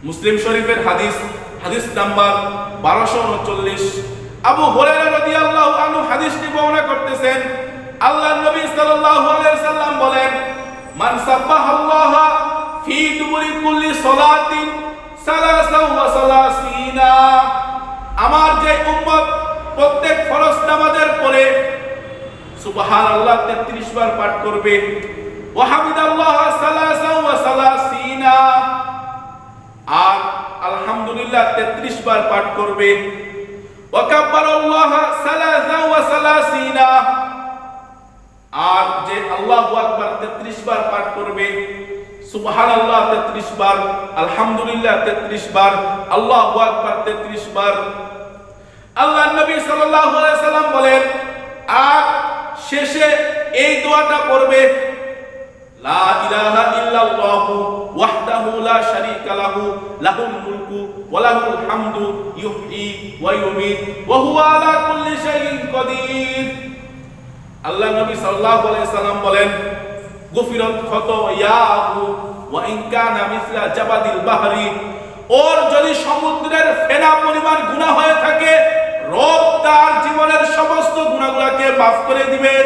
মুসলিম শরীফের হাদিস, হাদিস নাম্বার 1239। আবু হুরায়রা রাদিয়াল্লাহু আনহু হাদিসটি বর্ণনা করতেছেন, আল্লাহর নবী সাল্লাল্লাহু আলাইহি সাল্লাম বলেন, মান সাব্বাহাল্লাহা ফি দুবুরি কুল্লি সালাতিন সালাসাও ওয়া সালাসিনা, আমার যে উম্মত প্রত্যেক ফরজ নামাজের পরে সুবহানাল্লাহ 33 বার পাঠ করবে, ওয়া হামিদাল্লাহ সালাসাও ওয়া সালাসিনা, আর আলহামদুলিল্লাহ 33 বার পাঠ করবে, ওয়া কাব্বারাল্লাহ সালাসাও ওয়া সালাসিনা, আর যে আল্লাহু আকবার 33 বার পাঠ করবে, সুবহানাল্লাহ 33 বার, আলহামদুলিল্লাহ 33 বার, আল্লাহু আকবার 33 বার। আল্লাহর নবী সাল্লাল্লাহু আলাইহি সাল্লাম বলেন, আর শেষে এই দোয়াটা পড়বে, লা ইলাহা ইল্লাল্লাহু ওয়াহদাহু লা শারীকা লাহু লাহুল মুলকু ওয়া লাহুল হামদু ইউহয়ি ওয়া ইউমীত ওয়া হুয়া আলা কুল্লি শাইইন কাদির। আল্লাহ নবী সাল্লাল্লাহু আলাইহি সাল্লাম বলেন, গুফিরাত খাতায়াহু ওয়া ইন কানা মিসলা জাবাদিল বাহরি, ওর যদি সমুদ্রের ফেনা পরিমাণ গুনাহ হয়ে থাকে, রব তার জীবনের সমস্ত গুনাহগুলোকে মাফ করে দিবেন।